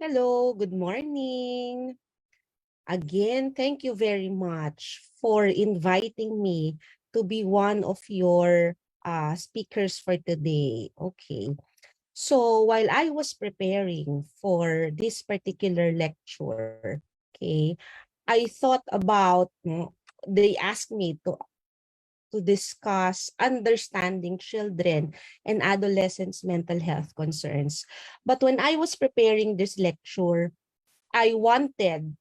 Hello, good morning. Again, thank you very much for inviting me to be one of your speakers for today. Okay. So while I was preparing for this particular lecture, okay, I thought about, they asked me to discuss understanding children and adolescents' mental health concerns. But when I was preparing this lecture, I wanted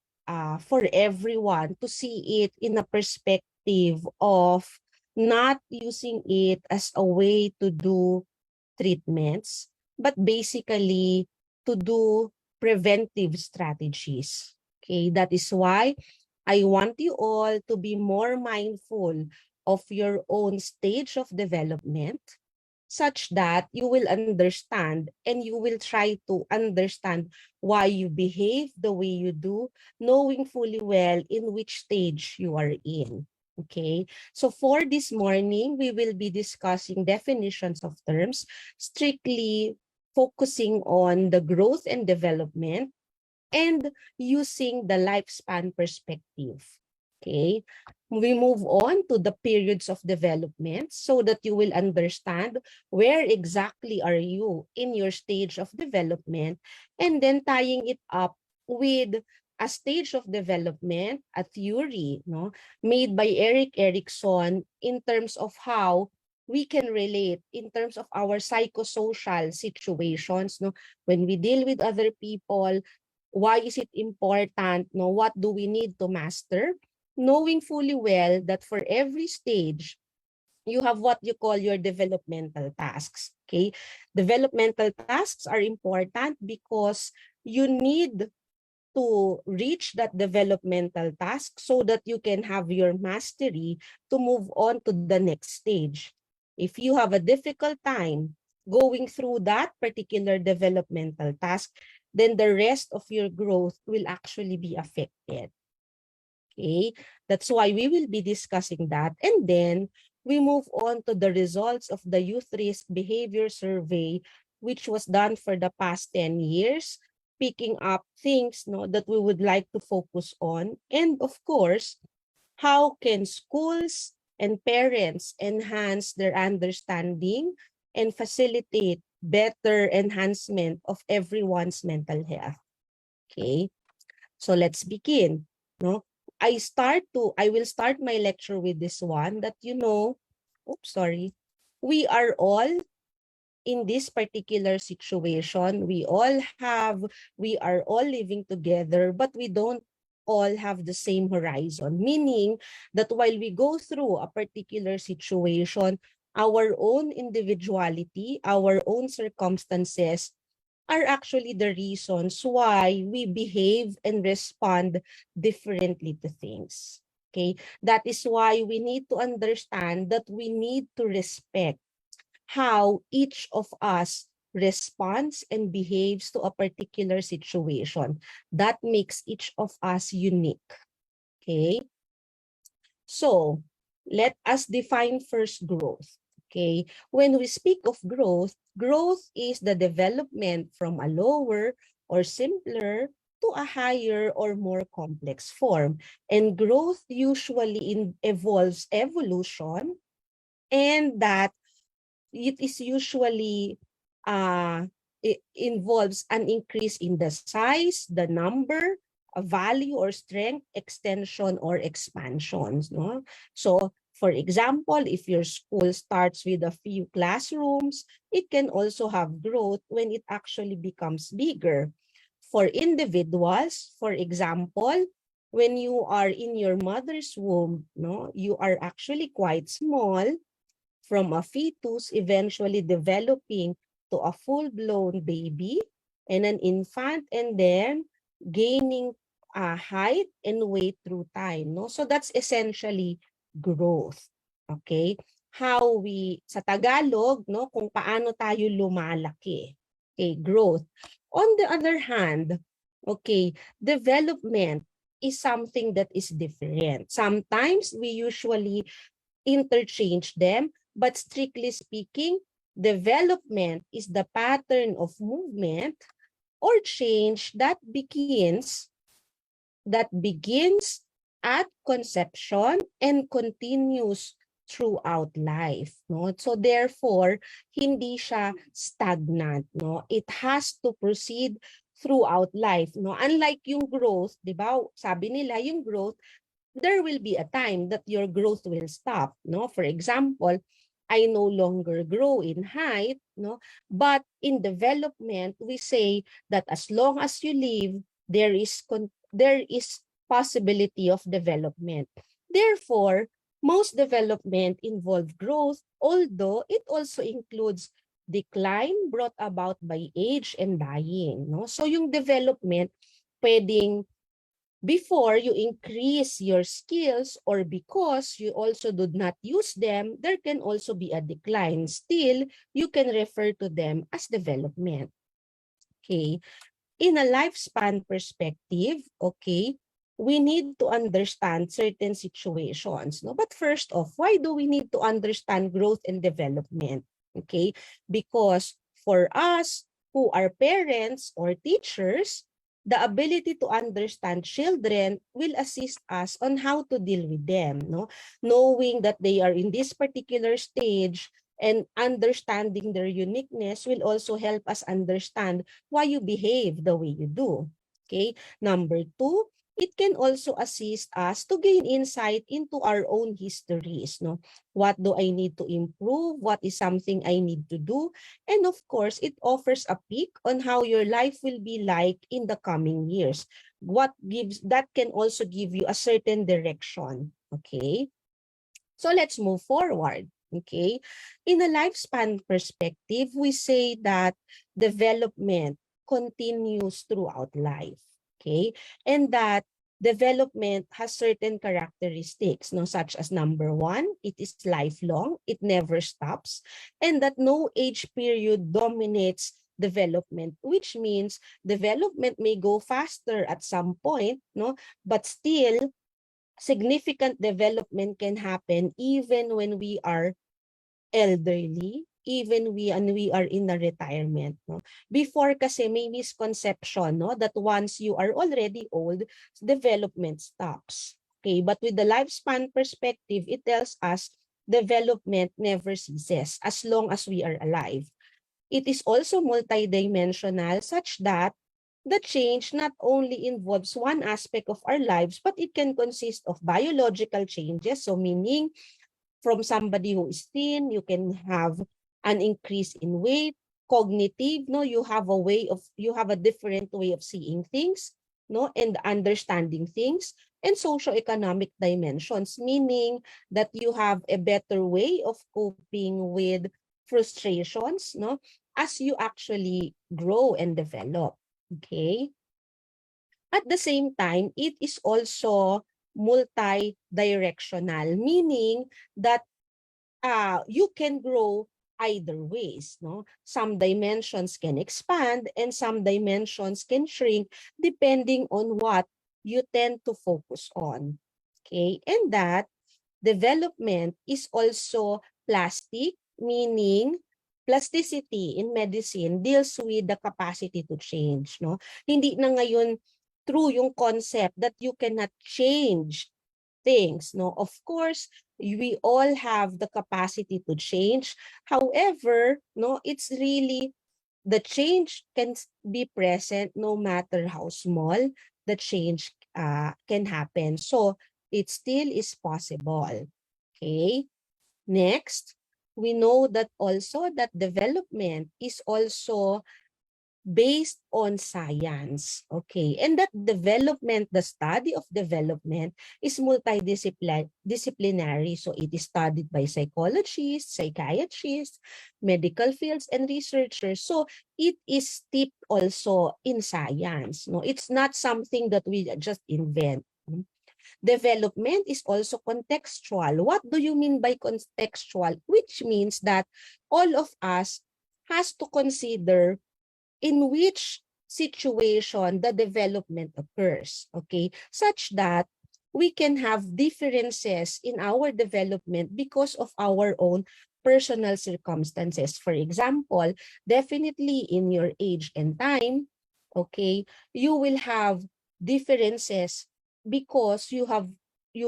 for everyone to see it in a perspective of not using it as a way to do treatments, but basically to do preventive strategies. Okay, that is why I want you all to be more mindful of your own stage of development such that you will understand and you will try to understand why you behave the way you do, knowing fully well in which stage you are in. Okay, so for this morning, we will be discussing definitions of terms, strictly focusing on the growth and development and using the lifespan perspective. Okay, we move on to the periods of development so that you will understand where exactly are you in your stage of development, and then tying it up with a stage of development, a theory, made by Eric Erickson in terms of how we can relate in terms of our psychosocial situations, when we deal with other people. Why is it important? What do we need to master? Knowing fully well that for every stage, you have what you call your developmental tasks. Okay? Developmental tasks are important because you need to reach that developmental task so that you can have your mastery to move on to the next stage. If you have a difficult time going through that particular developmental task, then the rest of your growth will actually be affected. Okay, that's why we will be discussing that. And then we move on to the results of the Youth Risk Behavior Survey, which was done for the past 10 years, picking up things that we would like to focus on. And of course, how can schools and parents enhance their understanding and facilitate better enhancement of everyone's mental health? Okay, so let's begin. No, I will start my lecture with this one that oops, sorry. We are all in this particular situation. We are all living together, but we don't all have the same horizon, meaning that while we go through a particular situation, our own individuality, our own circumstances are actually the reasons why we behave and respond differently to things. Okay, that is why we need to understand that we need to respect how each of us responds and behaves to a particular situation. That makes each of us unique. Okay, so let us define first growth. Okay, when we speak of growth, growth is the development from a lower or simpler to a higher or more complex form. And growth usually involves evolution, and that it is usually it involves an increase in the size, the number, a value or strength, extension or expansions. No? So, for example, if your school starts with a few classrooms, it can also have growth when it actually becomes bigger. For individuals, for example, when you are in your mother's womb, you are actually quite small, from a fetus eventually developing to a full-blown baby and an infant, and then gaining height and weight through time. No? So that's essentially growth. Okay? How we, sa Tagalog, kung paano tayo lumalaki. Okay, growth. On the other hand, okay, development is something that is different. Sometimes we usually interchange them, but strictly speaking, development is the pattern of movement or change that begins at conception and continues throughout life, no? So therefore, hindi siya stagnant, no? It has to proceed throughout life, no? Unlike yung growth, 'di ba? Sabi nila yung growth, there will be a time that your growth will stop, no? For example, I no longer grow in height, no? But in development, we say that as long as you live, there is possibility of development. Therefore, most development involve growth, although it also includes decline brought about by age and dying, no? So yung development pwedeng before you increase your skills or because you also did not use them, there can also be a decline. Still, you can refer to them as development. Okay. In a lifespan perspective, okay, we need to understand certain situations. No? But first off, why do we need to understand growth and development? Okay, because for us who are parents or teachers, the ability to understand children will assist us on how to deal with them. No? Knowing that they are in this particular stage and understanding their uniqueness will also help us understand why you behave the way you do. Okay. Number two, it can also assist us to gain insight into our own histories. No? What do I need to improve? What is something I need to do? And of course, it offers a peek on how your life will be like in the coming years. That can also give you a certain direction. Okay. So let's move forward. Okay. In a lifespan perspective, we say that development continues throughout life. Okay. And that development has certain characteristics, no, such as number one, it is lifelong, it never stops, and that no age period dominates development, which means development may go faster at some point, no, but still significant development can happen even when we are elderly, even we are in a retirement. No? Before kasi may misconception, no, that once you are already old, development stops. Okay, but with the lifespan perspective, it tells us development never ceases as long as we are alive. It is also multidimensional such that the change not only involves one aspect of our lives, but it can consist of biological changes. So meaning from somebody who is thin, you can have an increase in weight, cognitive, no, you have a different way of seeing things, no, and understanding things, and socioeconomic dimensions, meaning that you have a better way of coping with frustrations, no, as you actually grow and develop. Okay. At the same time, it is also multi-directional, meaning that you can grow either ways. No? Some dimensions can expand and some dimensions can shrink depending on what you tend to focus on. Okay, and that development is also plastic, meaning plasticity in medicine deals with the capacity to change. No? Hindi na ngayon true yung concept that you cannot change things. No? Of course, we all have the capacity to change. However, no, it's really the change can be present no matter how small the change can happen. So it still is possible. Okay. Next, we know that also that development is also based on science. Okay. And that development, the study of development is multidisciplinary. So it is studied by psychologists, psychiatrists, medical fields, and researchers. So it is steeped also in science. No, it's not something that we just invent. Development is also contextual. What do you mean by contextual? Which means that all of us has to consider in which situation the development occurs, okay? Such that we can have differences in our development because of our own personal circumstances. For example, definitely in your age and time, Okay? You will have differences because you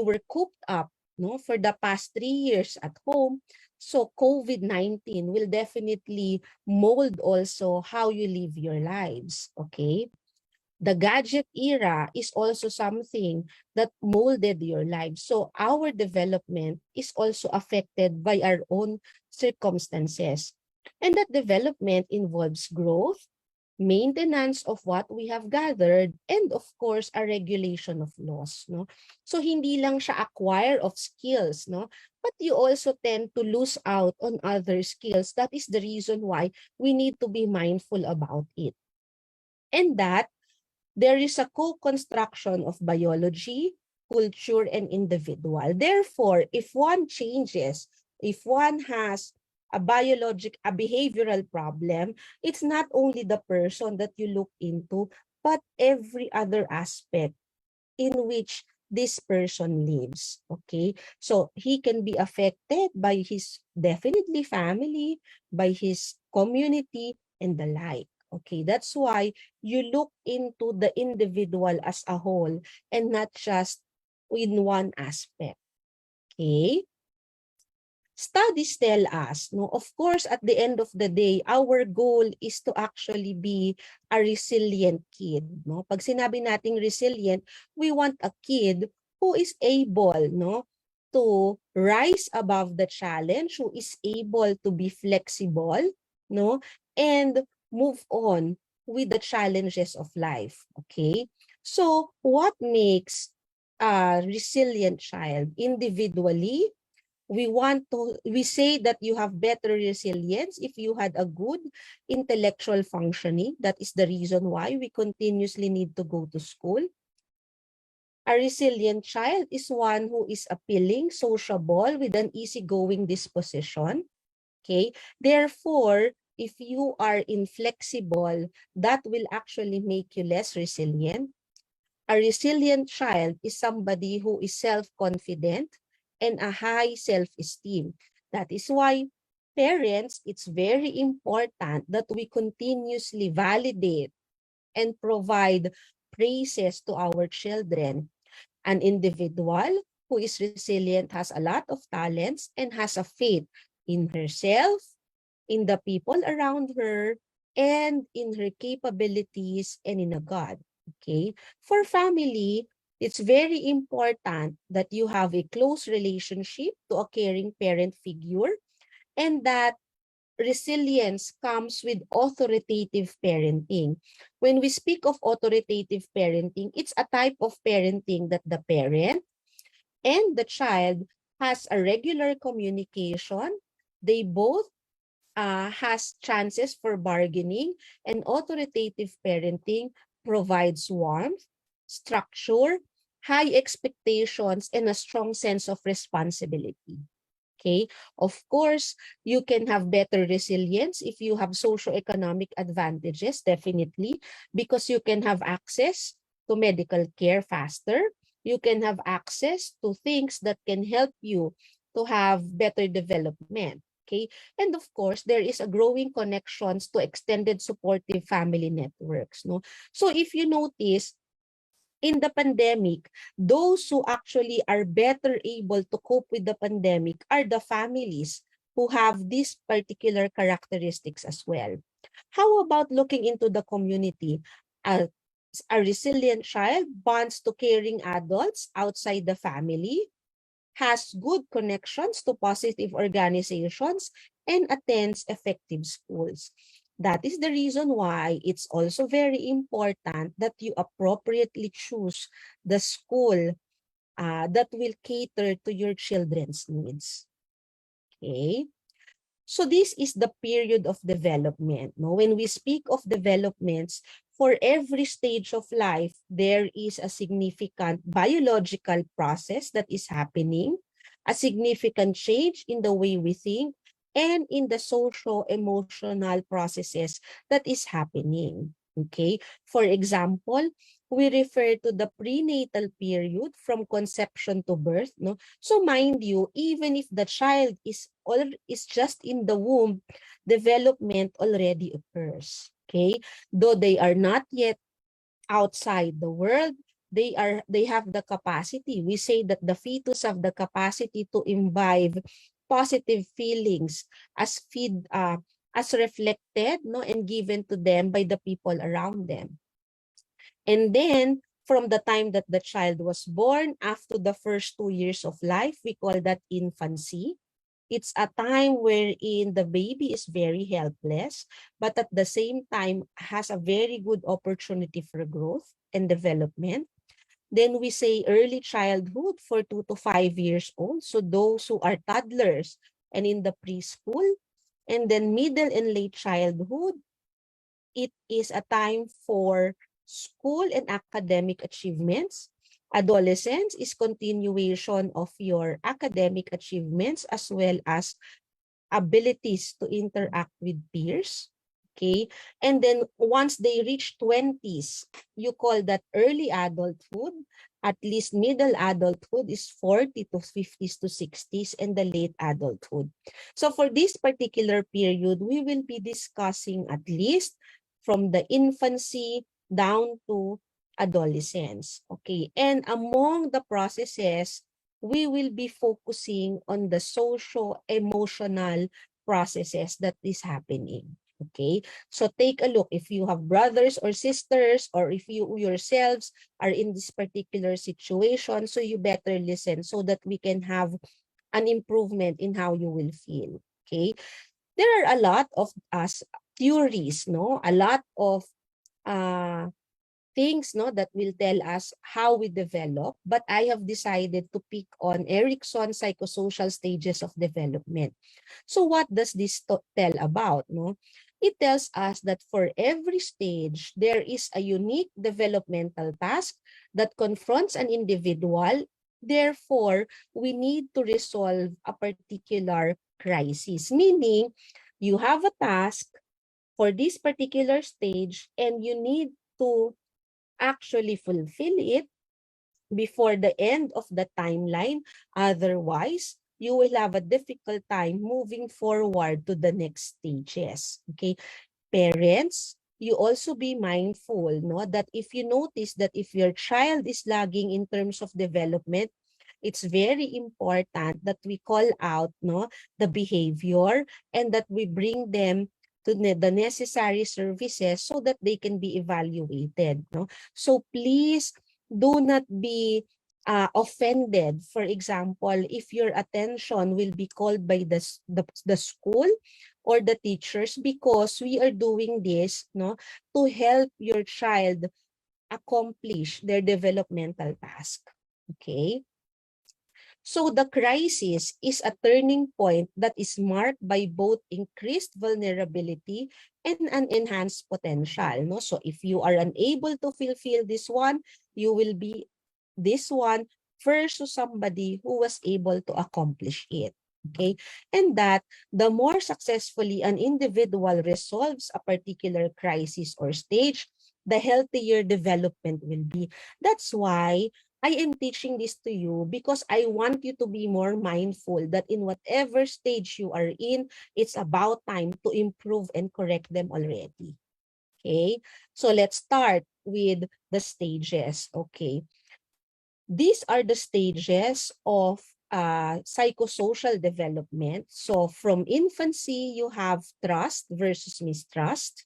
were cooped up, no, for the past 3 years at home. So COVID-19 will definitely mold also how you live your lives. Okay? The gadget era is also something that molded your life. So our development is also affected by our own circumstances. And that development involves growth, maintenance of what we have gathered, and of course, a regulation of laws. No? So hindi lang siya acquire of skills, no? But you also tend to lose out on other skills. That is the reason why we need to be mindful about it. And that there is a co-construction of biology, culture, and individual. Therefore, if one changes, if one has a behavioral problem, it's not only the person that you look into, but every other aspect in which this person lives. Okay, so he can be affected by his definitely family, by his community, and the like. Okay, that's why you look into the individual as a whole and not just in one aspect. Okay, studies tell us, no, of course, at the end of the day, our goal is to actually be a resilient kid. No? Pag sinabi nating resilient, we want a kid who is able, no, to rise above the challenge, who is able to be flexible, no, and move on with the challenges of life. Okay? So, what makes a resilient child? Individually, we say that you have better resilience if you had a good intellectual functioning. That is the reason why we continuously need to go to school. A resilient child is one who is appealing, sociable, with an easygoing disposition. Okay, therefore, if you are inflexible, that will actually make you less resilient. A resilient child is somebody who is self-confident and a high self-esteem. That is why parents, it's very important that we continuously validate and provide praises to our children. An individual who is resilient has a lot of talents and has a faith in herself, in the people around her, and in her capabilities and in a God. Okay? For family, it's very important that you have a close relationship to a caring parent figure, and that resilience comes with authoritative parenting. When we speak of authoritative parenting, it's a type of parenting that the parent and the child has a regular communication. They both has chances for bargaining, and authoritative parenting provides warmth, structure, high expectations, and a strong sense of responsibility. Okay. Of course, you can have better resilience if you have socioeconomic advantages, definitely, because you can have access to medical care faster. You can have access to things that can help you to have better development. Okay. And of course, there is a growing connections to extended supportive family networks. No? So if you notice, in the pandemic, those who actually are better able to cope with the pandemic are the families who have these particular characteristics as well. How about looking into the community? A, a resilient child bonds to caring adults outside the family, has good connections to positive organizations, and attends effective schools. That is the reason why it's also very important that you appropriately choose the school that will cater to your children's needs. Okay? So this is the period of development. No? When we speak of developments, for every stage of life, there is a significant biological process that is happening, a significant change in the way we think, and in the socio-emotional processes that is happening. Okay? For example, we refer to the prenatal period from conception to birth. No? So mind you, even if the child is just in the womb, development already occurs. Okay, though they are not yet outside the world, they have the capacity. We say that the fetus have the capacity to imbibe positive feelings as as reflected, no, and given to them by the people around them. And then from the time that the child was born, after the first 2 years of life, we call that infancy. It's a time wherein the baby is very helpless, but at the same time has a very good opportunity for growth and development. Then we say early childhood for 2 to 5 years old. So those who are toddlers and in the preschool, and then middle and late childhood, it is a time for school and academic achievements. Adolescence is continuation of your academic achievements as well as abilities to interact with peers. Okay. And then once they reach 20s, you call that early adulthood. At least middle adulthood is 40 to 50s to 60s, and the late adulthood. So for this particular period, we will be discussing at least from the infancy down to adolescence. Okay. And among the processes, we will be focusing on the socio-emotional processes that is happening. Okay, so take a look if you have brothers or sisters, or if you yourselves are in this particular situation, so you better listen so that we can have an improvement in how you will feel. Okay, there are a lot of theories, no, a lot of uh things, no, that will tell us how we develop, but I have decided to pick on Erickson's psychosocial stages of development. So what does this tell about, no? It tells us that for every stage, there is a unique developmental task that confronts an individual. Therefore, we need to resolve a particular crisis, meaning you have a task for this particular stage and you need to actually fulfill it before the end of the timeline. Otherwise, you will have a difficult time moving forward to the next stages. Okay, parents, you also be mindful, no, that if you notice that if your child is lagging in terms of development, it's very important that we call out, no, the behavior, and that we bring them to the necessary services so that they can be evaluated, no. So please do not be offended. For example, if your attention will be called by the school or the teachers, because we are doing this, no, to help your child accomplish their developmental task. Okay. So the crisis is a turning point that is marked by both increased vulnerability and an enhanced potential. No? So if you are unable to fulfill this one, you will be this one versus somebody who was able to accomplish it. Okay, and that the more successfully an individual resolves a particular crisis or stage, the healthier development will be. That's why I am teaching this to you, because I want you to be more mindful that in whatever stage you are in, it's about time to improve and correct them already. Okay, so let's start with the stages. Okay, these are the stages of psychosocial development. So from infancy, you have trust versus mistrust,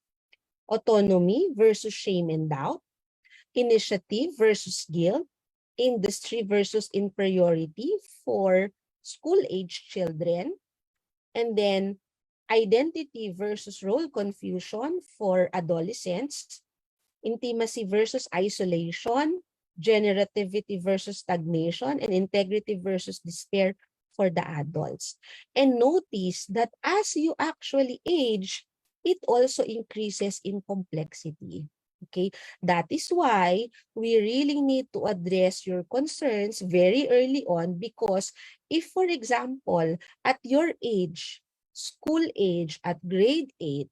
autonomy versus shame and doubt, initiative versus guilt, industry versus inferiority for school-age children, and then identity versus role confusion for adolescents, intimacy versus isolation, generativity versus stagnation, and integrity versus despair for the adults. And notice that as you actually age, it also increases in complexity. Okay, that is why we really need to address your concerns very early on, because if, for example, at your age, school age, at grade 8,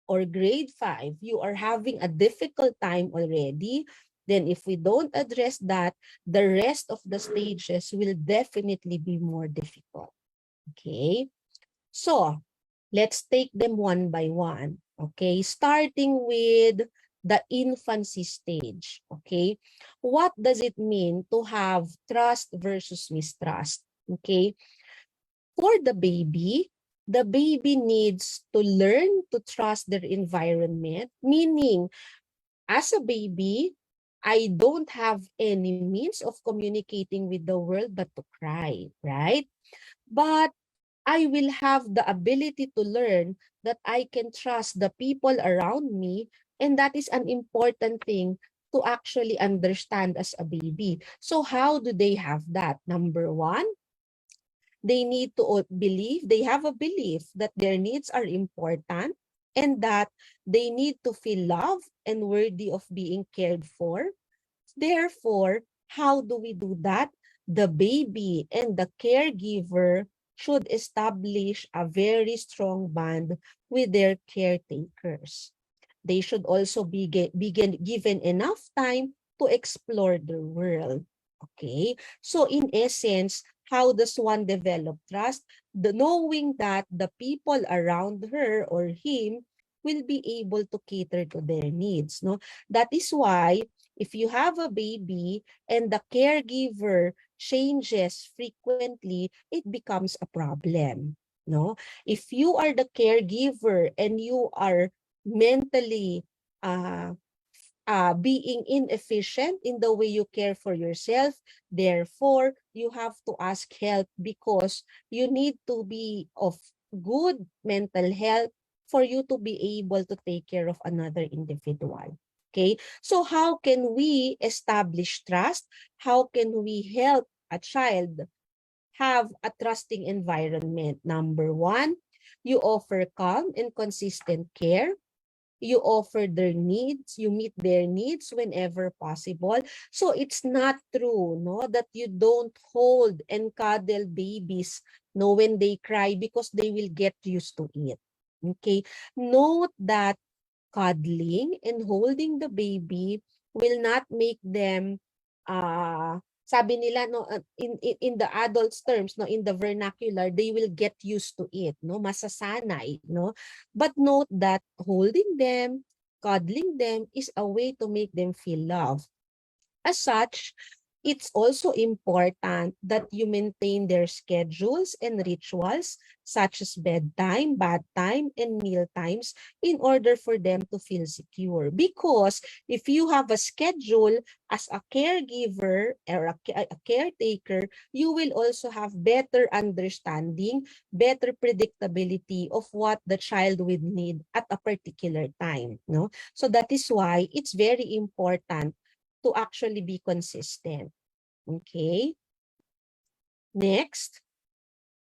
or grade 5, you are having a difficult time already, then if we don't address that, the rest of the stages will definitely be more difficult. Okay? So, let's take them one by one. Okay, starting with the infancy stage. Okay, what does it mean to have trust versus mistrust? Okay, for the baby needs to learn to trust their environment, meaning as a baby, I don't have any means of communicating with the world but to cry, right? But I will have the ability to learn that I can trust the people around me, and that is an important thing to actually understand as a baby. So how do they have that? Number one, they need to believe, they have a belief that their needs are important and that they need to feel loved and worthy of being cared for. Therefore, how do we do that? The baby and the caregiver should establish a very strong bond with their caretakers. They should also be given enough time to explore the world. Okay? So in essence, how does one develop trust? The knowing that the people around her or him will be able to cater to their needs. No? That is why if you have a baby and the caregiver changes frequently, it becomes a problem. No? If you are the caregiver and you are mentally being inefficient in the way you care for yourself, therefore you have to ask help because you need to be of good mental health for you to be able to take care of another individual. Okay, so how can we establish trust? How can we help a child have a trusting environment? Number one, you offer calm and consistent care. You offer their needs, you meet their needs whenever possible. So it's not true, no, that you don't hold and cuddle babies, no, when they cry because they will get used to it. Okay, note that cuddling and holding the baby will not make them sabi nila, no, in the adults terms, no, in the vernacular, they will get used to it, no, masasanay, no. But note that holding them, cuddling them is a way to make them feel love. As such, it's also important that you maintain their schedules and rituals such as bedtime, bath time, and meal times in order for them to feel secure. Because if you have a schedule as a caregiver or a caretaker, you will also have better understanding, better predictability of what the child will need at a particular time. No? So that is why it's very important to actually be consistent. Okay. Next,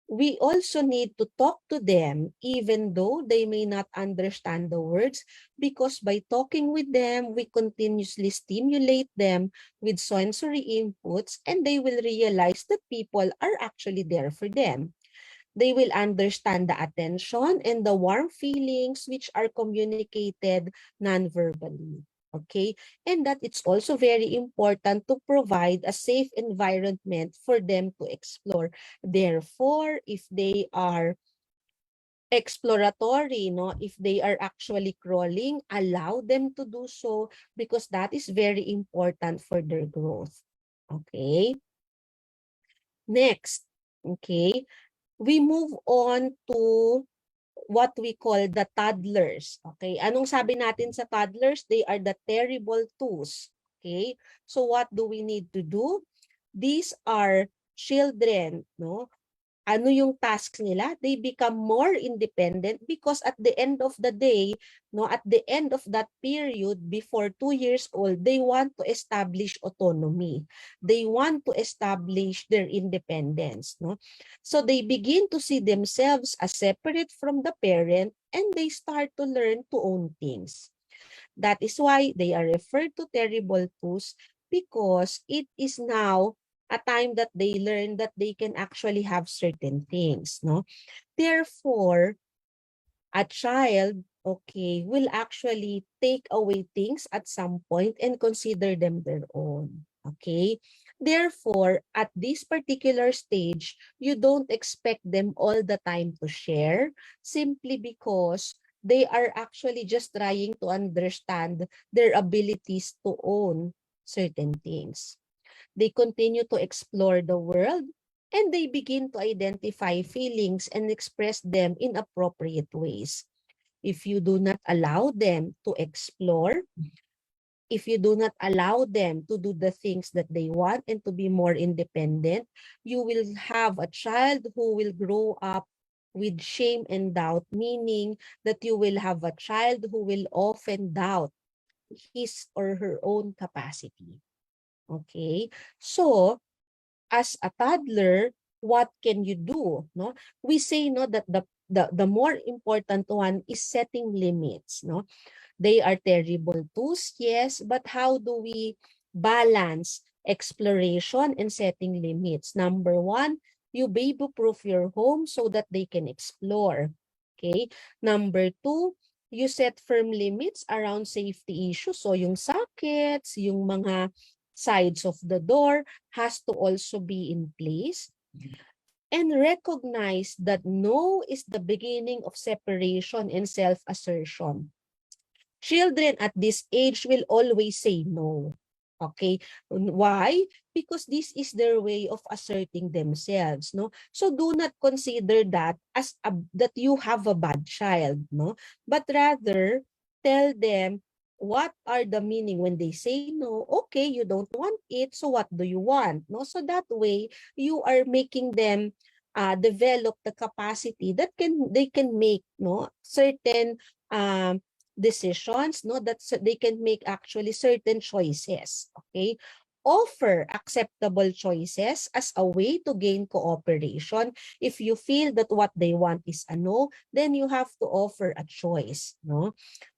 we also need to talk to them even though they may not understand the words, because by talking with them, we continuously stimulate them with sensory inputs and they will realize that people are actually there for them. They will understand the attention and the warm feelings which are communicated non-verbally. Okay? And that it's also very important to provide a safe environment for them to explore. Therefore, if they are exploratory, no, if they are actually crawling, allow them to do so because that is very important for their growth. Okay? Next, okay, we move on to what we call the toddlers. Okay, anong sabi natin sa toddlers? They are the terrible twos. Okay, so what do we need to do? These are children, no, ano yung tasks nila? They become more independent because at the end of the day, no, at the end of that period, before 2 years old, they want to establish autonomy. They want to establish their independence. No? So they begin to see themselves as separate from the parent and they start to learn to own things. That is why they are referred to terrible twos, because it is now a time that they learn that they can actually have certain things, no? Therefore, a child, okay, will actually take away things at some point and consider them their own, okay? Therefore, at this particular stage, you don't expect them all the time to share simply because they are actually just trying to understand their abilities to own certain things. They continue to explore the world, and they begin to identify feelings and express them in appropriate ways. If you do not allow them to explore, if you do not allow them to do the things that they want and to be more independent, you will have a child who will grow up with shame and doubt, meaning that you will have a child who will often doubt his or her own capacity. Okay? So, as a toddler, what can you do? No? We say no that the more important one is setting limits. No? They are terrible tools, yes, but how do we balance exploration and setting limits? Number one, you baby-proof your home so that they can explore. Okay? Number two, you set firm limits around safety issues. So yung sockets, yung mga sides of the door has to also be in place. And recognize that no is the beginning of separation and self-assertion. Children at this age will always say no. Okay? Why? Because this is their way of asserting themselves, no? So do not consider that as that you have a bad child, no? But rather tell them what are the meaning when they say no. Okay, you don't want it, so what do you want? No? So that way you are making them develop the capacity that they can make no certain decisions, no, that they can make actually certain choices. Okay, offer acceptable choices as a way to gain cooperation. If you feel that what they want is a no, then you have to offer a choice. No,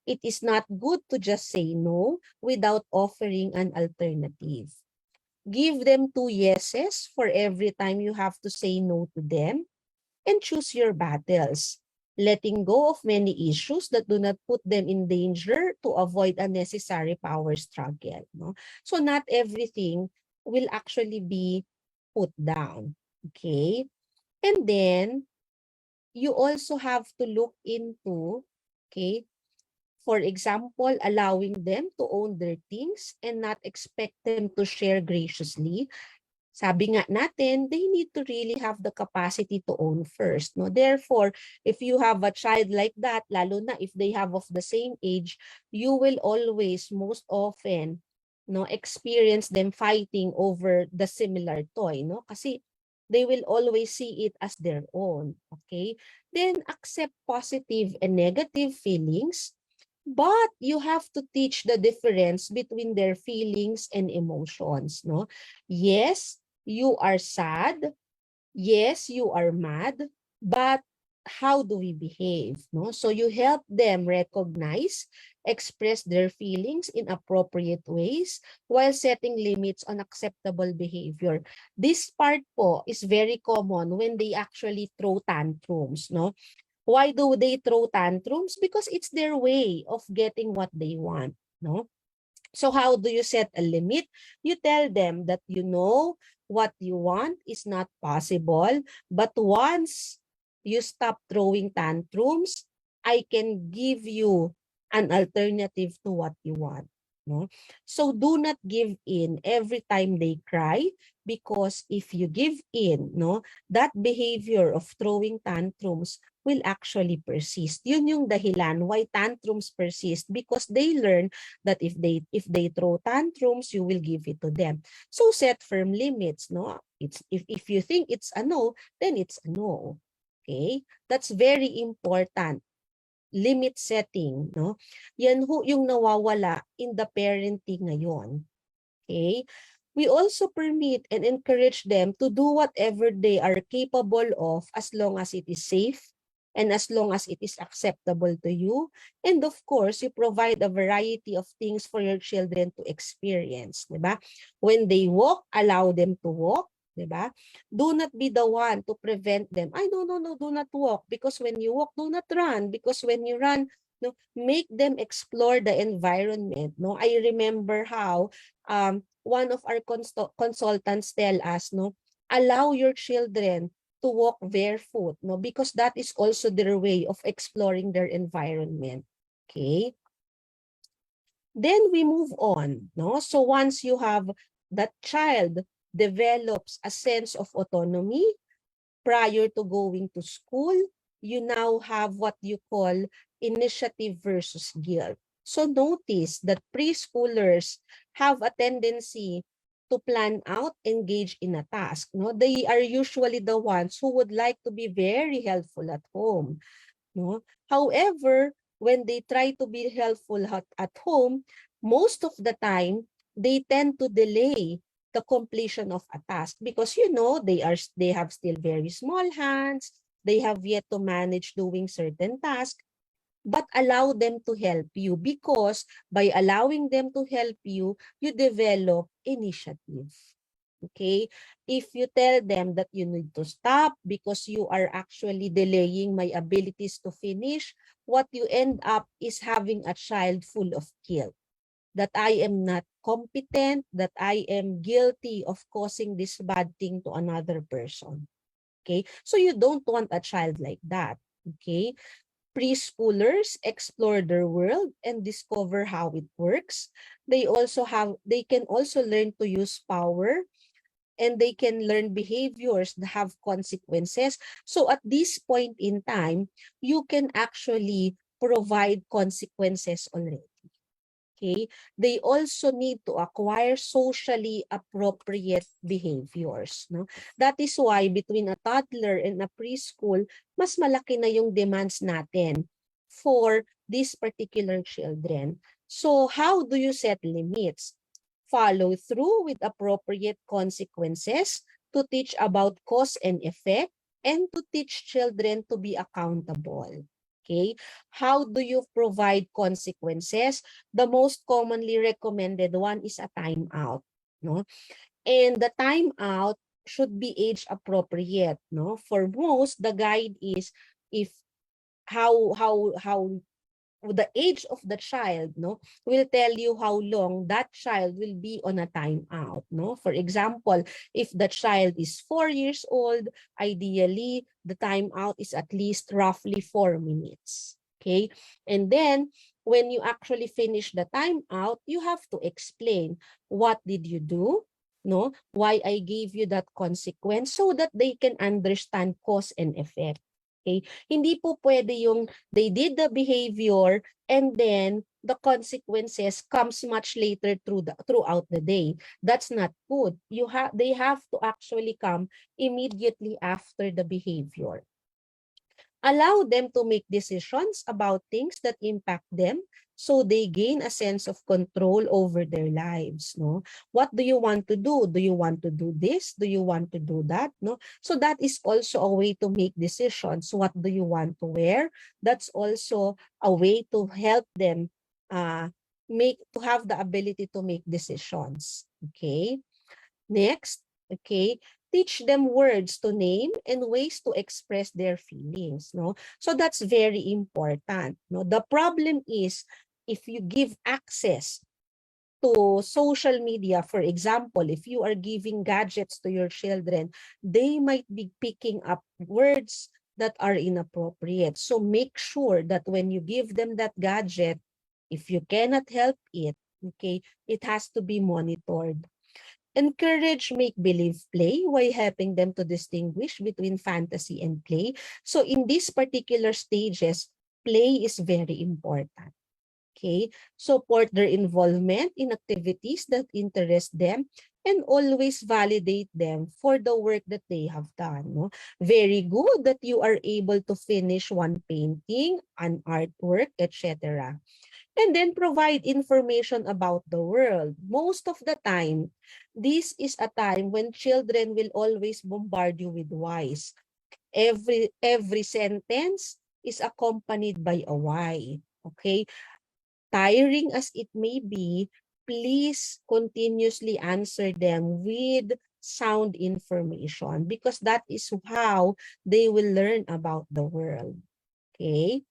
it is not good to just say no without offering an alternative. Give them 2 yeses for every time you have to say no to them, and choose your battles, letting go of many issues that do not put them in danger to avoid unnecessary power struggle. No? So not everything will actually be put down. Okay? And then, you also have to look into, okay, for example, allowing them to own their things and not expect them to share graciously. Sabi nga natin, they need to really have the capacity to own first. No? Therefore, if you have a child like that, lalo na if they have of the same age, you will always, most often, no, experience them fighting over the similar toy. No? Kasi they will always see it as their own. Okay? Then, accept positive and negative feelings, but you have to teach the difference between their feelings and emotions. No? Yes, you are sad. Yes, you are mad. But how do we behave? No? So you help them recognize, express their feelings in appropriate ways while setting limits on acceptable behavior. This part po is very common when they actually throw tantrums. No? Why do they throw tantrums? Because it's their way of getting what they want. No? So how do you set a limit? You tell them that you know what you want is not possible, but once you stop throwing tantrums, I can give you an alternative to what you want. No? So do not give in every time they cry, because if you give in, no, that behavior of throwing tantrums will actually persist. Yun yung dahilan why tantrums persist, because they learn that if they throw tantrums, you will give it to them. So set firm limits, no? It's if you think it's a no, then it's a no. Okay? That's very important. Limit setting, no? Yan yung nawawala in the parenting ngayon. Okay? We also permit and encourage them to do whatever they are capable of as long as it is safe and as long as it is acceptable to you. And of course, you provide a variety of things for your children to experience. Diba? When they walk, allow them to walk. Diba? Do not be the one to prevent them. Ay, no, do not walk. Because when you walk, do not run. Because when you run, no, make them explore the environment. No, I remember how one of our consultants tell us, no, allow your children to walk barefoot, no? Because that is also their way of exploring their environment. Okay? Then we move on, no? So once you have that child develops a sense of autonomy prior to going to school, you now have what you call initiative versus guilt. So notice that preschoolers have a tendency to plan out, engage in a task. No, they are usually the ones who would like to be very helpful at home. No? However, when they try to be helpful at home, most of the time, they tend to delay the completion of a task because, you know, they have still very small hands, they have yet to manage doing certain tasks, but allow them to help you because by allowing them to help you, you develop initiative. Okay? If you tell them that you need to stop because you are actually delaying my abilities to finish, what you end up is having a child full of guilt. That I am not competent, that I am guilty of causing this bad thing to another person. Okay? So you don't want a child like that. Okay? Preschoolers explore their world and discover how it works. They can also learn to use power, and they can learn behaviors that have consequences. So at this point in time, you can actually provide consequences already. Okay, they also need to acquire socially appropriate behaviors. No? That is why between a toddler and a preschool, mas malaki na yung demands natin for these particular children. So how do you set limits? Follow through with appropriate consequences to teach about cause and effect and to teach children to be accountable. Okay, how do you provide consequences? The most commonly recommended one is a timeout, no? And the timeout should be age appropriate, no? For most, the guide is if how the age of the child, no, will tell you how long that child will be on a timeout, no. For example, if the child is 4 years old, ideally the timeout is at least roughly 4 minutes. Okay, and then when you actually finish the timeout, you have to explain what did you do, no, why I gave you that consequence, so that they can understand cause and effect. Okay, hindi po pwede yung they did the behavior and then the consequences comes much later throughout the day. That's not good. They have to actually come immediately after the behavior. Allow them to make decisions about things that impact them so they gain a sense of control over their lives. No, what do you want to do? Do you want to do this? Do you want to do that? No, so that is also a way to make decisions. What do you want to wear? That's also a way to help them make to have the ability to make decisions. Okay. Next, okay, teach them words to name and ways to express their feelings, no? So that's very important, no? The problem is if you give access to social media, for example, if you are giving gadgets to your children, they might be picking up words that are inappropriate. So make sure that when you give them that gadget, if you cannot help it, okay, it has to be monitored. Encourage make-believe play while helping them to distinguish between fantasy and play. So in these particular stages, play is very important. Okay, support their involvement in activities that interest them and always validate them for the work that they have done. No? Very good that you are able to finish one painting, an artwork, etc. And then provide information about the world. Most of the time, this is a time when children will always bombard you with whys. Every sentence is accompanied by a why. Okay? Tiring as it may be, please continuously answer them with sound information because that is how they will learn about the world. Okay?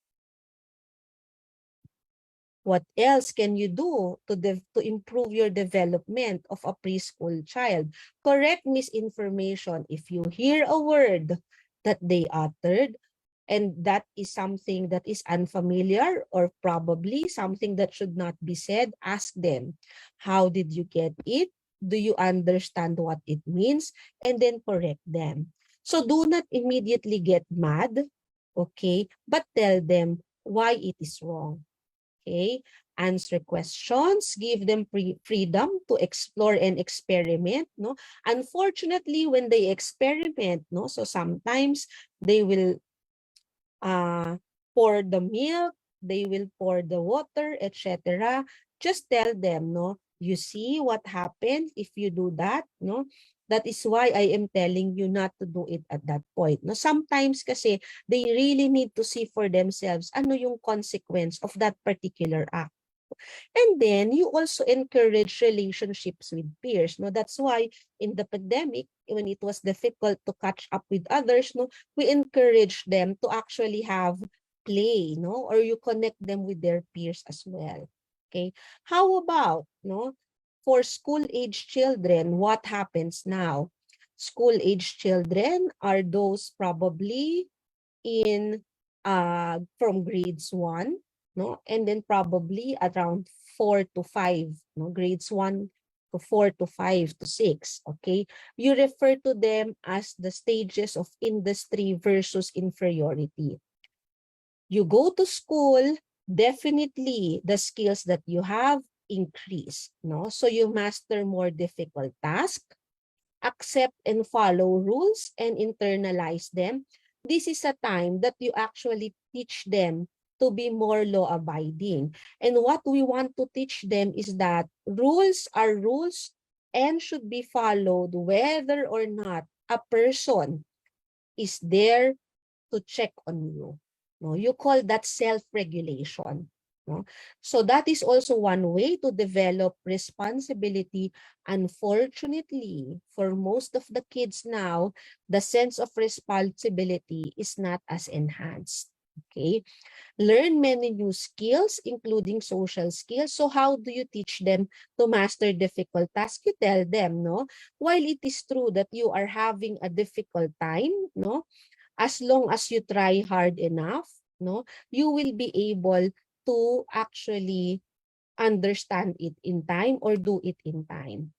What else can you do to improve your development of a preschool child? Correct misinformation. If you hear a word that they uttered, and that is something that is unfamiliar or probably something that should not be said, ask them, how did you get it? Do you understand what it means? And then correct them. So do not immediately get mad, okay? But tell them why it is wrong, okay? Answer questions, give them freedom to explore and experiment, no? Unfortunately, when they experiment, no, so sometimes they will pour the milk, they will pour the water, etc. Just tell them, no, you see what happens if you do that, no? That is why I am telling you not to do it at that point. No, sometimes kasi they really need to see for themselves ano yung consequence of that particular act. And then you also encourage relationships with peers. No, that's why in the pandemic, when it was difficult to catch up with others, no, we encourage them to actually have play, no, or you connect them with their peers as well. Okay. How about, no, for school age children, what happens now? School age children are those probably in from grades 1, no, and then probably around 4 to 5, no, grades 1 to 4 to 5 to 6, okay? You refer to them as the stages of industry versus inferiority. You go to school, definitely the skills that you have increase, no? So you master more difficult tasks, accept and follow rules and internalize them. This is a time that you actually teach them to be more law-abiding. And what we want to teach them is that rules are rules and should be followed whether or not a person is there to check on you. No, you call that self-regulation. No? So that is also one way to develop responsibility. Unfortunately, for most of the kids now, the sense of responsibility is not as enhanced. Okay, learn many new skills, including social skills. So how do you teach them to master difficult tasks? You tell them, no, while it is true that you are having a difficult time, no, as long as you try hard enough, no, you will be able to actually understand it in time or do it in time.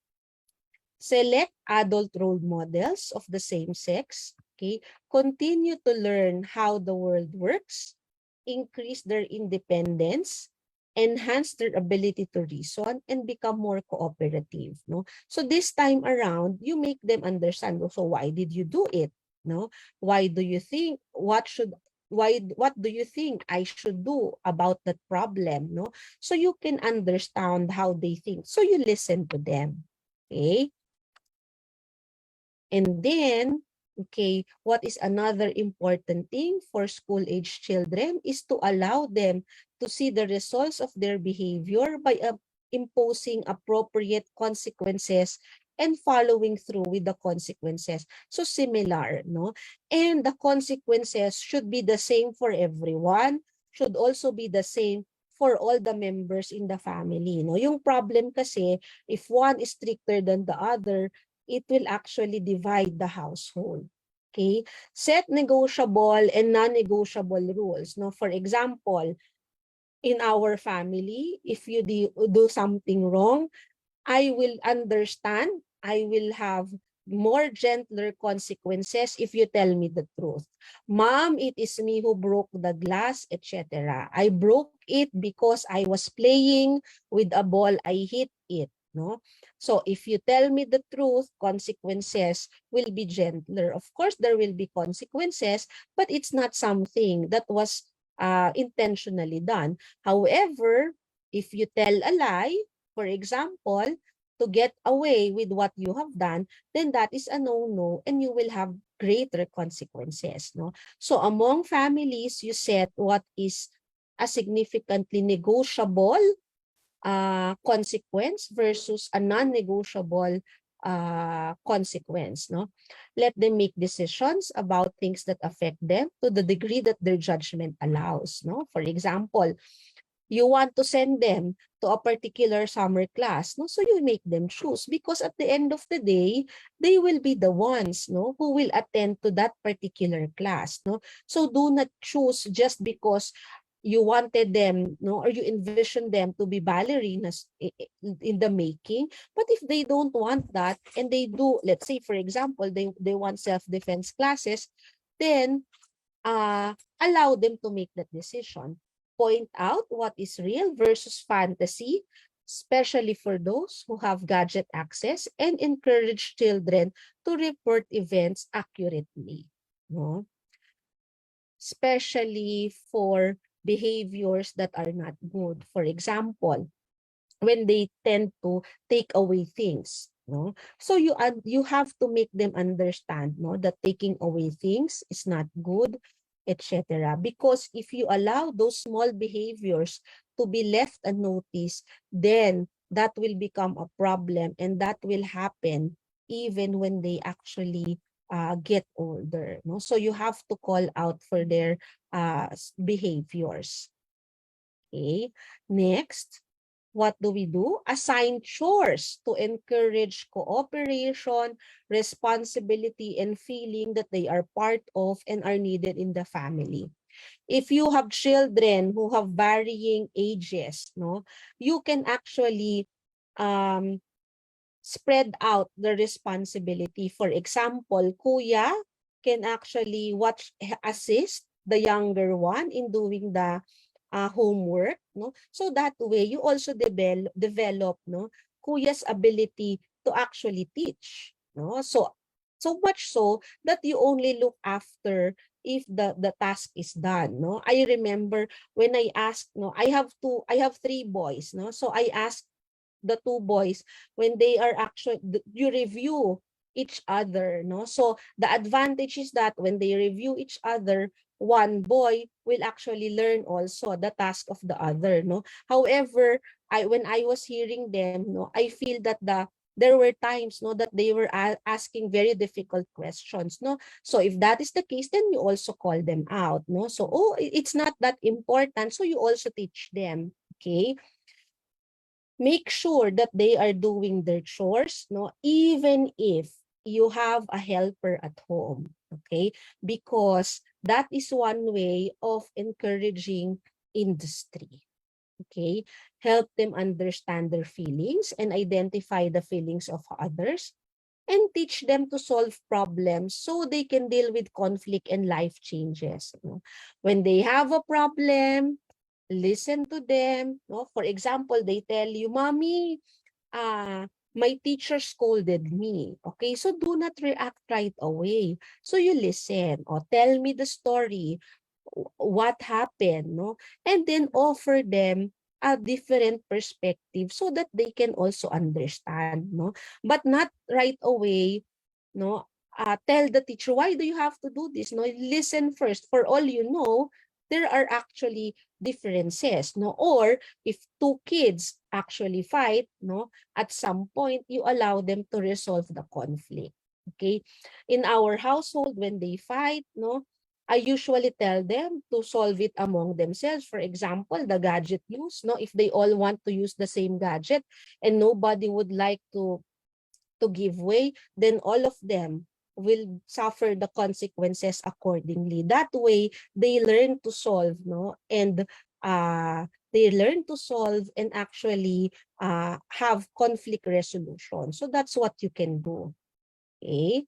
Select adult role models of the same sex. Okay, continue to learn how the world works, increase their independence, enhance their ability to reason, and become more cooperative. No, so this time around, you make them understand. So why did you do it? No, why do you think? What do you think I should do about that problem? No, so you can understand how they think. So you listen to them. Okay. And then, okay, what is another important thing for school-age children is to allow them to see the results of their behavior by imposing appropriate consequences and following through with the consequences. So similar, no? And the consequences should be the same for everyone, should also be the same for all the members in the family, no? Yung problem kasi, if one is stricter than the other, it will actually divide the household. Okay? Set negotiable and non-negotiable rules. No? For example, in our family, if you do something wrong, I will understand, I will have more gentler consequences if you tell me the truth. Mom, it is me who broke the glass, etc. I broke it because I was playing with a ball, I hit it. No? So if you tell me the truth, consequences will be gentler. Of course, there will be consequences, but it's not something that was intentionally done. However, if you tell a lie, for example, to get away with what you have done, then that is a no-no and you will have greater consequences. No? So among families, you set what is a significantly negotiable consequence versus a non-negotiable consequence. No? Let them make decisions about things that affect them to the degree that their judgment allows. No? For example, You want to send them to a particular summer class, no? So you make them choose, because at the end of the day, they will be the ones, no, who will attend to that particular class, no? So do not choose just because you wanted them, no, or you envision them to be ballerinas in the making. But if they don't want that, and they do, let's say for example, they want self-defense classes, then allow them to make that decision. Point out what is real versus fantasy, especially for those who have gadget access, and encourage children to report events accurately. No? Especially for behaviors that are not good. For example, when they tend to take away things, no, so you have to make them understand, no, that taking away things is not good, etc. Because if you allow those small behaviors to be left unnoticed, then that will become a problem, and that will happen even when they actually get older, no. So you have to call out for their behaviors. Okay, next, what do we do? Assign chores to encourage cooperation, responsibility, and feeling that they are part of and are needed in the family. If you have children who have varying ages, no, you can actually um, spread out the responsibility. For example, kuya can actually assist the younger one in doing the homework, no? So that way you also develop, no, kuya's ability to actually teach, no? So much so that you only look after if the task is done, no? I remember when I asked, no, I have three boys, no? So I asked the two boys, when they are actually, you review each other, no? So the advantage is that when they review each other, one boy will actually learn also the task of the other, no? However, when I was hearing them, no, I feel that there were times, no, that they were asking very difficult questions, no? So if that is the case, then you also call them out, no? So, oh, it's not that important, so you also teach them, okay? Make sure that they are doing their chores, no, even if you have a helper at home, okay? Because that is one way of encouraging industry, okay? Help them understand their feelings and identify the feelings of others, and teach them to solve problems so they can deal with conflict and life changes. No? When they have a problem, listen to them. No? For example, they tell you, Mommy, my teacher scolded me. Okay, so do not react right away. So you listen, or tell me the story, what happened, no? And then offer them a different perspective so that they can also understand, no? But not right away, no? Tell the teacher, why do you have to do this? No, listen first. For all you know, there are actually differences, no? Or if two kids actually fight, no, at some point you allow them to resolve the conflict. Okay, in our household, when they fight, no, I usually tell them to solve it among themselves. For example, the gadget use, no, if they all want to use the same gadget and nobody would like to give way, then all of them will suffer the consequences accordingly. That way, they learn to solve, no, and they learn to solve and actually have conflict resolution. So that's what you can do. Okay.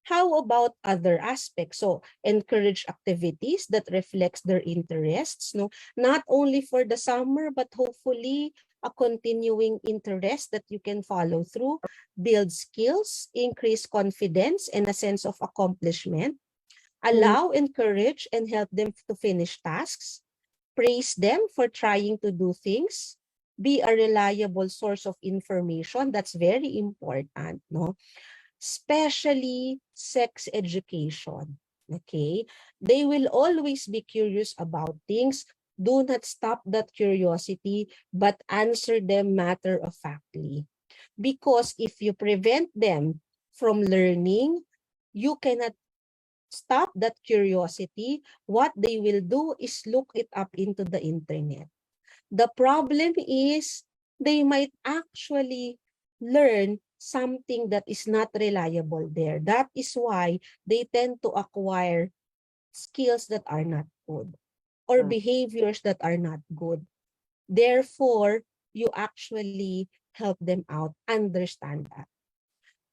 How about other aspects? So encourage activities that reflects their interests, no, not only for the summer, but hopefully a continuing interest that you can follow through. Build skills, increase confidence, and a sense of accomplishment. Allow, encourage, and help them to finish tasks. Praise them for trying to do things. Be a reliable source of information. That's very important, no? Especially sex education. Okay? They will always be curious about things. Do not stop that curiosity, but answer them matter-of-factly. Because if you prevent them from learning, you cannot stop that curiosity, what they will do is look it up into the internet. The problem is they might actually learn something that is not reliable there. That is why they tend to acquire skills that are not good or behaviors that are not good. Therefore, you actually help them out, understand that.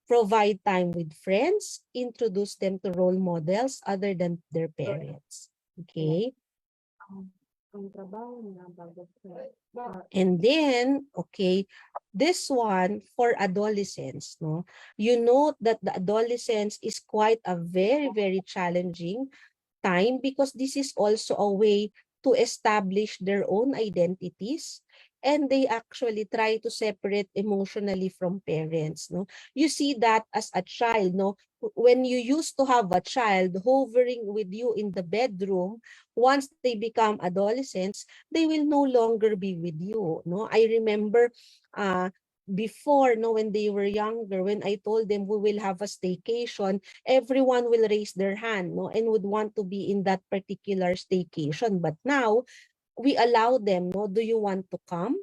Provide time with friends, introduce them to role models other than their parents. Okay? And then, okay, this one for adolescents, no? You note that the adolescence is quite a very, very challenging time because this is also a way to establish their own identities, and they actually try to separate emotionally from parents, no? You see that as a child, no? When you used to have a child hovering with you in the bedroom, once they become adolescents, they will no longer be with you, no? I remember before, no, when they were younger, when I told them we will have a staycation, everyone will raise their hand, no, and would want to be in that particular staycation. But now we allow them, no, do you want to come?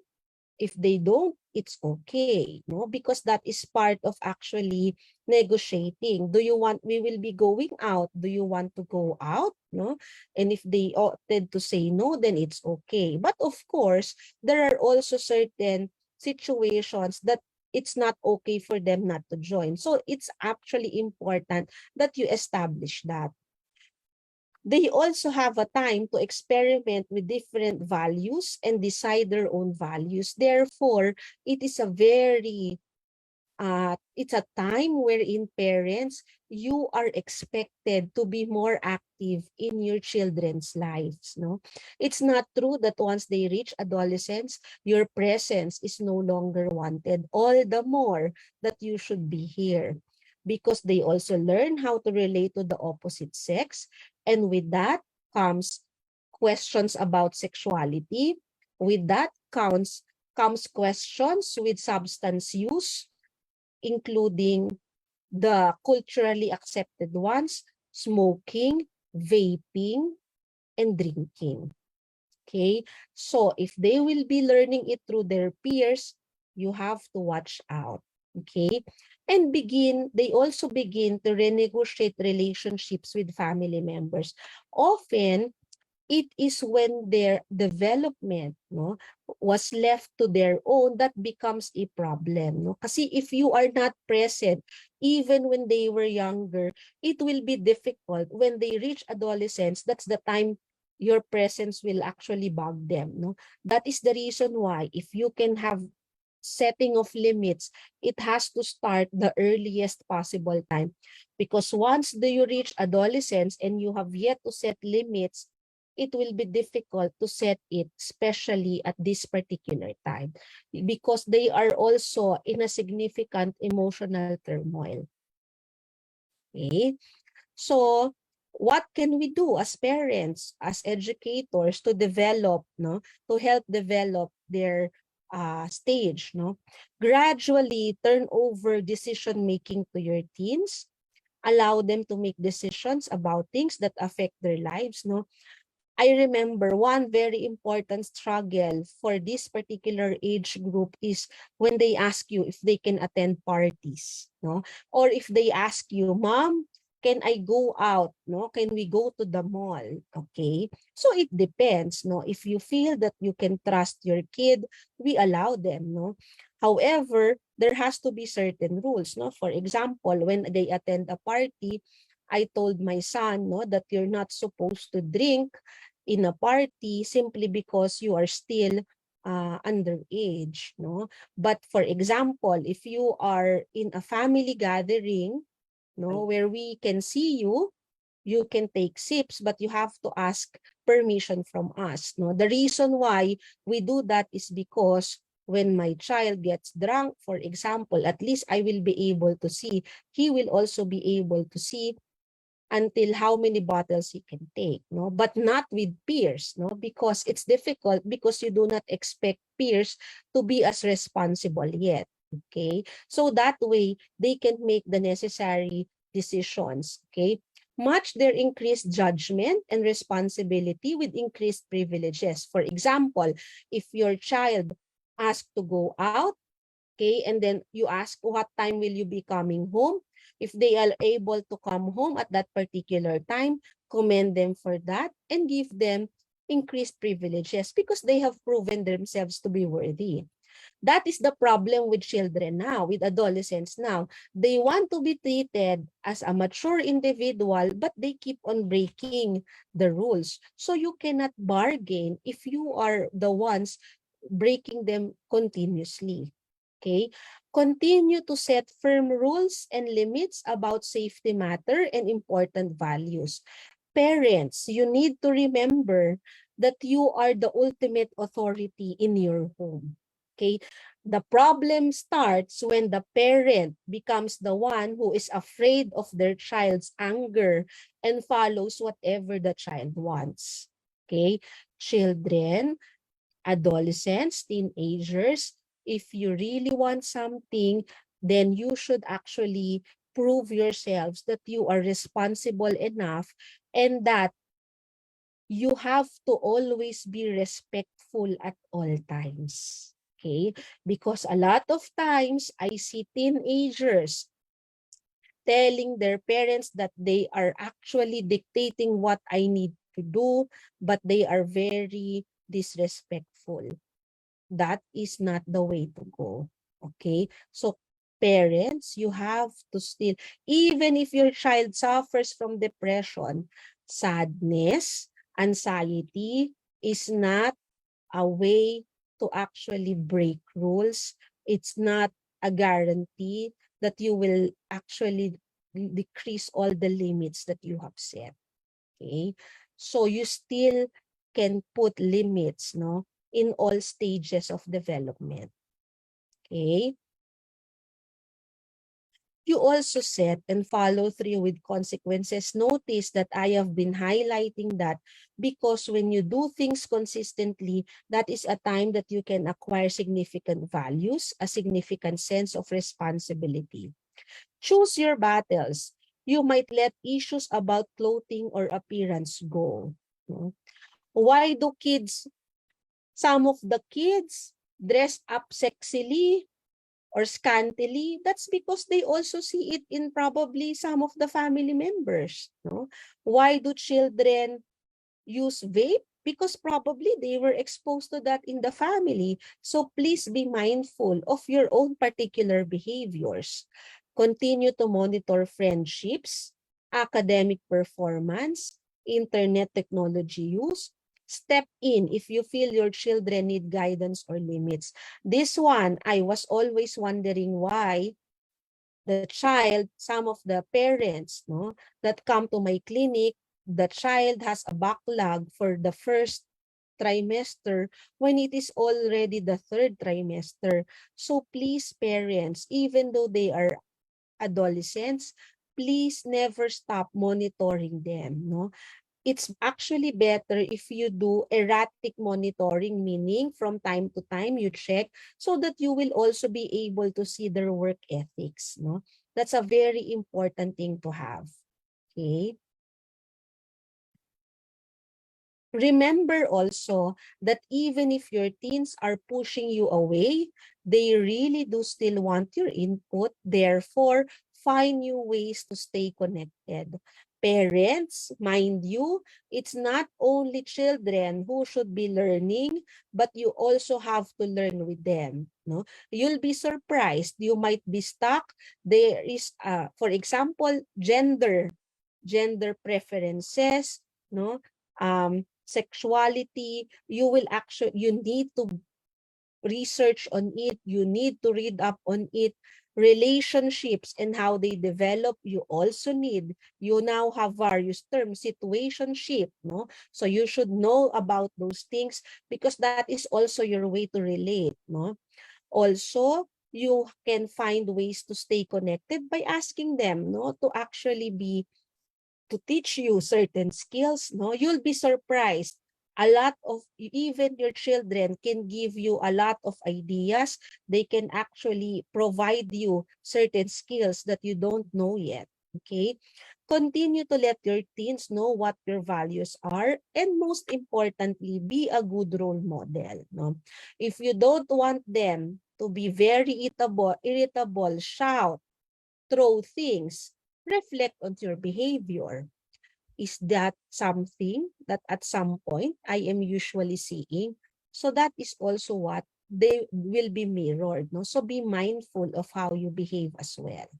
If they don't, it's okay, no, because that is part of actually negotiating. Do you want, we will be going out, do you want to go out, no? And if they opted to say no, then it's okay. But of course, there are also certain situations that it's not okay for them not to join. So it's actually important that you establish that. They also have a time to experiment with different values and decide their own values. Therefore, it is a very it's a time wherein parents, you are expected to be more active in your children's lives, no? It's not true that once they reach adolescence, your presence is no longer wanted. All the more that you should be here, because they also learn how to relate to the opposite sex, and with that comes questions about sexuality. With that comes questions with substance use, including the culturally accepted ones: smoking, vaping, and drinking. Okay, so if they will be learning it through their peers, you have to watch out. Okay, and they also begin to renegotiate relationships with family members. Often, it is when their development, no, was left to their own that becomes a problem, no? Kasi if you are not present even when they were younger, it will be difficult when they reach adolescence. That's the time your presence will actually bug them, no? That is the reason why if you can have setting of limits, it has to start the earliest possible time, because once you reach adolescence and you have yet to set limits, it will be difficult to set it, especially at this particular time, because they are also in a significant emotional turmoil. Okay? So, what can we do as parents, as educators, to develop, no, to help develop their stage, no? Gradually turn over decision making to your teens. Allow them to make decisions about things that affect their lives, no? I remember one very important struggle for this particular age group is when they ask you if they can attend parties, no? Or if they ask you, Mom, can I go out, no? Can we go to the mall? Okay? So it depends, no? If you feel that you can trust your kid, we allow them, no? However, there has to be certain rules, no? For example, when they attend a party, I told my son, no, that you're not supposed to drink in a party simply because you are still underage, no? But for example, if you are in a family gathering, no, where we can see you, you can take sips, but you have to ask permission from us, no? The reason why we do that is because when my child gets drunk, for example, at least I will be able to see, he will also be able to see until how many bottles he can take, no? But not with peers, no? Because it's difficult, because you do not expect peers to be as responsible yet, okay? So that way, they can make the necessary decisions, okay? Match their increased judgment and responsibility with increased privileges. For example, if your child asked to go out, okay, and then you ask what time will you be coming home, if they are able to come home at that particular time, commend them for that and give them increased privileges because they have proven themselves to be worthy. That is the problem with children now, with adolescents now. They want to be treated as a mature individual, but they keep on breaking the rules. So you cannot bargain if you are the ones breaking them continuously. Okay? Continue to set firm rules and limits about safety matter and important values. Parents, you need to remember that you are the ultimate authority in your home. Okay? The problem starts when the parent becomes the one who is afraid of their child's anger and follows whatever the child wants. Okay? Children, adolescents, teenagers, if you really want something, then you should actually prove yourselves that you are responsible enough and that you have to always be respectful at all times. Okay? Because a lot of times I see teenagers telling their parents that they are actually dictating what I need to do, but they are very disrespectful. That is not the way to go. Okay? So parents, you have to still, even if your child suffers from depression, sadness, anxiety is not a way to actually break rules. It's not a guarantee that you will actually decrease all the limits that you have set. Okay? So you still can put limits, no, in all stages of development. Okay? You also set and follow through with consequences. Notice that I have been highlighting that because when you do things consistently, that is a time that you can acquire significant values, a significant sense of responsibility. Choose your battles. You might let issues about clothing or appearance go. Why do some of the kids dress up sexily or scantily? That's because they also see it in probably some of the family members. No? Why do children use vape? Because probably they were exposed to that in the family. So please be mindful of your own particular behaviors. Continue to monitor friendships, academic performance, internet technology use. Step in if you feel your children need guidance or limits. This one, I was always wondering why the child, some of the parents, no, that come to my clinic, the child has a backlog for the first trimester when it is already the third trimester. So please, parents, even though they are adolescents, please never stop monitoring them. No, it's actually better if you do erratic monitoring, meaning from time to time you check so that you will also be able to see their work ethics. No, that's a very important thing to have. Okay. Remember also that even if your teens are pushing you away, they really do still want your input. Therefore, find new ways to stay connected. Parents, mind you, it's not only children who should be learning, but you also have to learn with them. No? You'll be surprised. You might be stuck. There is, for example, gender preferences, no? Sexuality, you need to research on it, you need to read up on it. Relationships and how they develop, you also need. You now have various terms, situationship, no? So you should know about those things because that is also your way to relate, no? Also, you can find ways to stay connected by asking them, no, to actually be to teach you certain skills. No, you'll be surprised. A lot of, even your children can give you a lot of ideas. They can actually provide you certain skills that you don't know yet. Okay? Continue to let your teens know what your values are, and most importantly, be a good role model. No? If you don't want them to be very irritable, shout, throw things, reflect on your behavior. Is that something that at some point I am usually seeing? So that is also what they will be mirrored. No? So be mindful of how you behave as well.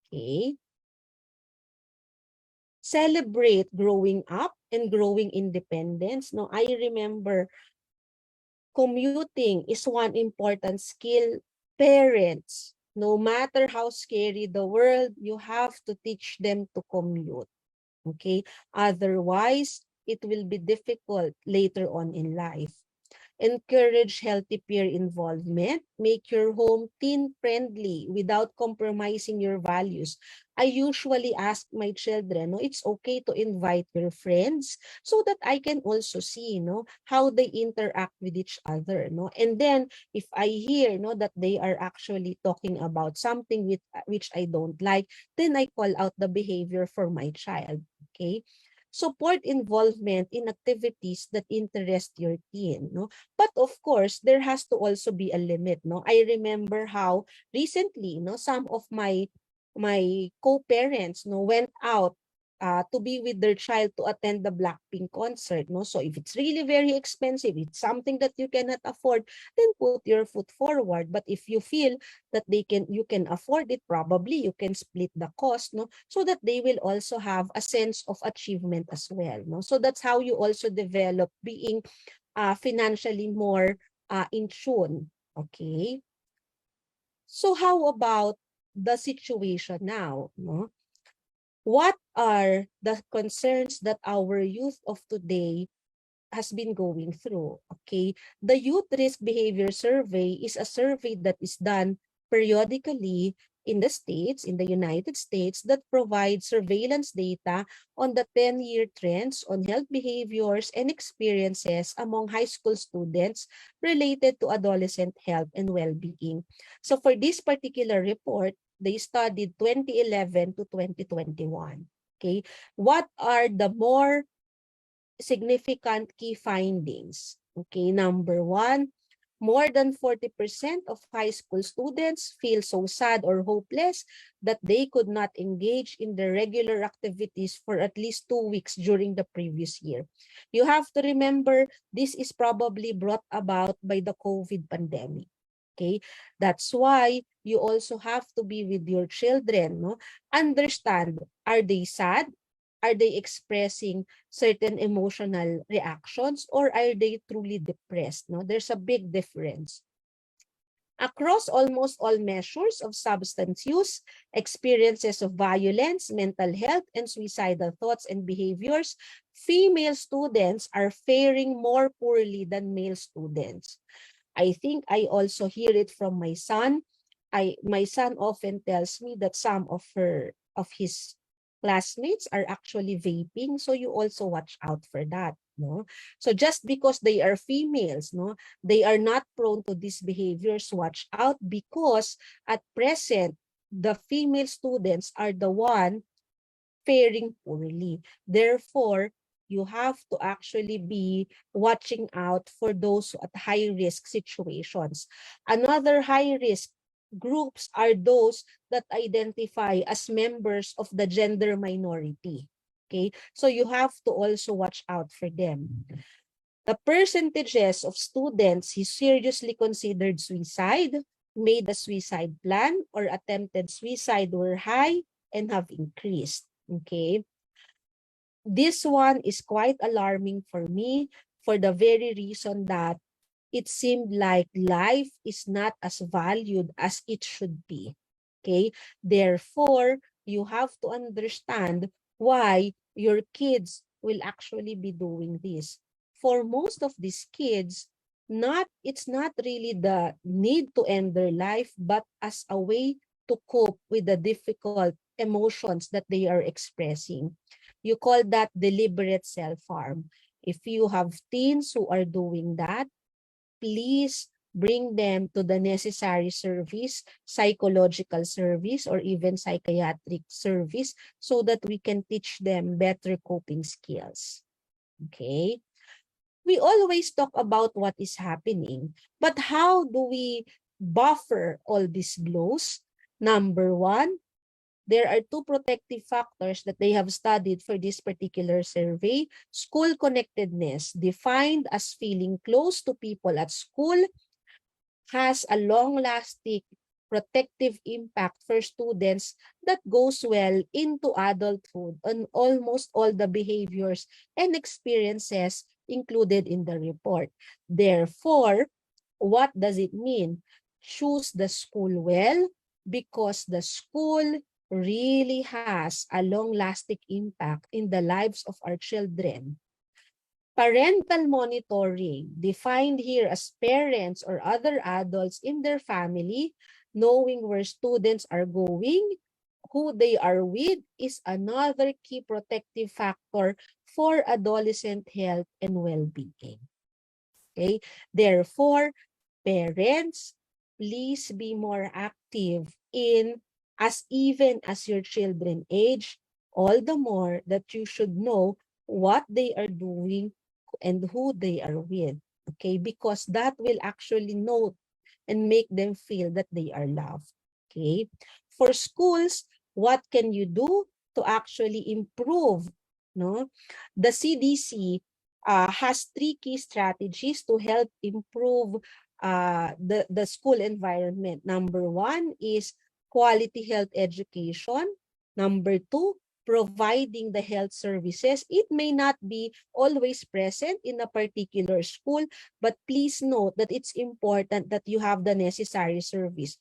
Okay? Celebrate growing up and growing independence. No, I remember commuting is one important skill. Parents, no matter how scary the world, you have to teach them to commute. Okay? Otherwise, it will be difficult later on in life. Encourage healthy peer involvement. Make your home teen-friendly without compromising your values. I usually ask my children, no, it's okay to invite your friends so that I can also see, no, how they interact with each other, no. And then if I hear, no, that they are actually talking about something which I don't like, then I call out the behavior for my child. Okay. Support involvement in activities that interest your teen, no? But of course, there has to also be a limit, no? I remember how recently, no, some of my co-parents, no, went out to be with their child to attend the Blackpink concert, no? So if it's really very expensive, it's something that you cannot afford, then put your foot forward. But if you feel that you can afford it, probably you can split the cost, no, so that they will also have a sense of achievement as well, no. So that's how you also develop being financially more in tune. Okay, so how about the situation now, no? What are the concerns that our youth of today has been going through? Okay, the Youth Risk Behavior Survey is a survey that is done periodically in the States, in the United States, that provides surveillance data on the 10-year trends on health behaviors and experiences among high school students related to adolescent health and well-being. So for this particular report, they studied 2011 to 2021. Okay, what are the more significant key findings? Okay, number one, more than 40% of high school students feel so sad or hopeless that they could not engage in the regular activities for at least 2 weeks during the previous year. You have to remember, this is probably brought about by the COVID pandemic. Okay, that's why you also have to be with your children, no? Understand, are they sad? Are they expressing certain emotional reactions, or are they truly depressed? No, there's a big difference. Across almost all measures of substance use, experiences of violence, mental health, and suicidal thoughts and behaviors, female students are faring more poorly than male students. I think I also hear it from my son. My son often tells me that some of his classmates are actually vaping, so you also watch out for that, no? So just because they are females, no, they are not prone to these behaviors. Watch out, because at present the female students are the one faring poorly. Therefore, you have to actually be watching out for those at high risk situations. Another high risk groups are those that identify as members of the gender minority. Okay, so you have to also watch out for them. The percentages of students who seriously considered suicide, made a suicide plan, or attempted suicide were high and have increased. Okay, this one is quite alarming for me, for the very reason that it seemed like life is not as valued as it should be. Okay, therefore you have to understand why your kids will actually be doing this. For most of these kids, it's not really the need to end their life, but as a way to cope with the difficult emotions that they are expressing. You call that deliberate self-harm. If you have teens who are doing that, please bring them to the necessary service, psychological service, or even psychiatric service so that we can teach them better coping skills. Okay? We always talk about what is happening, but how do we buffer all these blows? Number one, there are two protective factors that they have studied for this particular survey. School connectedness, defined as feeling close to people at school, has a long-lasting protective impact for students that goes well into adulthood on almost all the behaviors and experiences included in the report. Therefore, what does it mean? Choose the school well because the school really has a long-lasting impact in the lives of our children. Parental monitoring, defined here as parents or other adults in their family, knowing where students are going, who they are with, is another key protective factor for adolescent health and well-being. Okay? Therefore, parents, please be more active in as even as your children age, all the more that you should know what they are doing and who they are with. Okay, because that will actually know and make them feel that they are loved. Okay, for schools, what can you do to actually improve? No, the CDC has three key strategies to help improve the school environment. Number one is quality health education. Number two, providing the health services. It may not be always present in a particular school, but please note that it's important that you have the necessary service.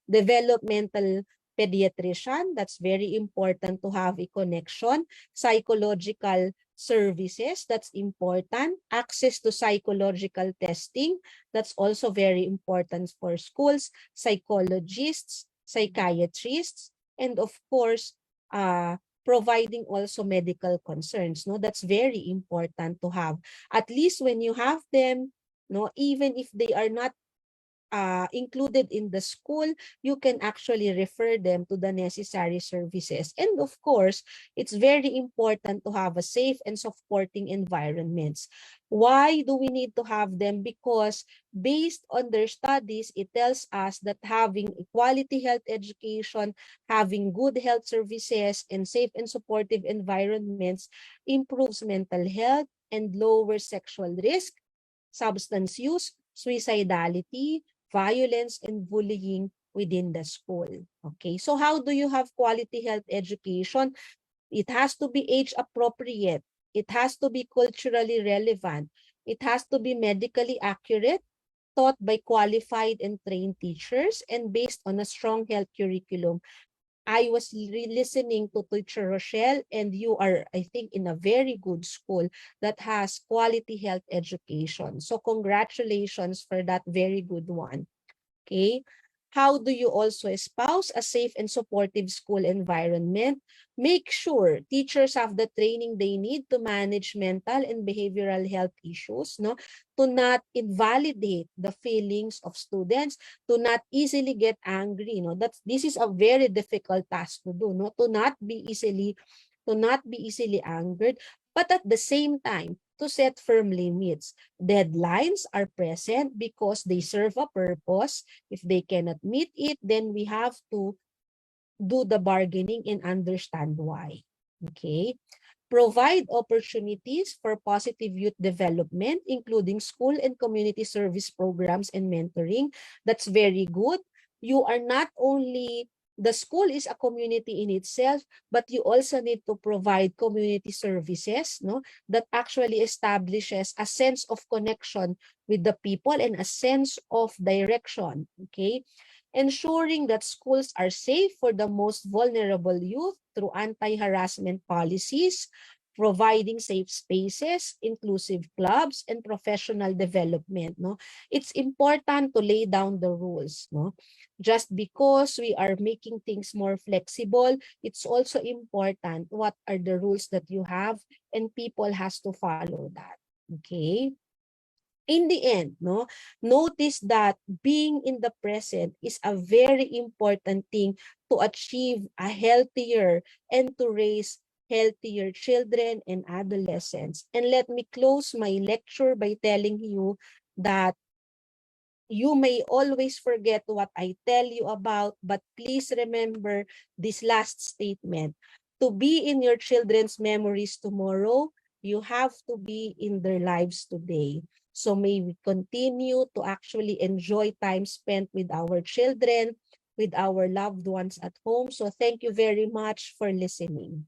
Developmental pediatrician, that's very important to have a connection. Psychological services, that's important. Access to psychological testing, that's also very important for schools. Psychologists, psychiatrists, and of course, providing also medical concerns. No, that's very important to have. At least when you have them, no, even if they are not included in the school, you can actually refer them to the necessary services. And of course, it's very important to have a safe and supporting environments. Why do we need to have them? Because based on their studies, it tells us that having quality health education, having good health services, and safe and supportive environments improves mental health and lowers sexual risk, substance use, suicidality, violence, and bullying within the school. Okay, so how do you have quality health education? It has to be age appropriate. It has to be culturally relevant. It has to be medically accurate, taught by qualified and trained teachers, and based on a strong health curriculum. I was listening to Teacher Rochelle, and you are, I think, in a very good school that has quality health education. So congratulations for that very good one. Okay. How do you also espouse a safe and supportive school environment? Make sure teachers have the training they need to manage mental and behavioral health issues, no? To not invalidate the feelings of students, to not easily get angry, no? This is a very difficult task to do, no? To not be easily angered, but at the same time, to set firm limits. Deadlines are present because they serve a purpose. If they cannot meet it, then we have to do the bargaining and understand why. Okay. Provide opportunities for positive youth development, including school and community service programs and mentoring. That's very good. You are not only, the school is a community in itself, but you also need to provide community services, no, that actually establishes a sense of connection with the people and a sense of direction. Okay. Ensuring that schools are safe for the most vulnerable youth through anti-harassment policies, providing safe spaces, inclusive clubs, and professional development. No, it's important to lay down the rules. No, just because we are making things more flexible, it's also important what are the rules that you have, and people has to follow that. Okay. in the end, no, notice that being in the present is a very important thing to achieve a healthier and to raise healthier children and adolescents. And let me close my lecture by telling you that you may always forget what I tell you about, but please remember this last statement. To be in your children's memories tomorrow, you have to be in their lives today. So may we continue to actually enjoy time spent with our children, with our loved ones at home. So thank you very much for listening.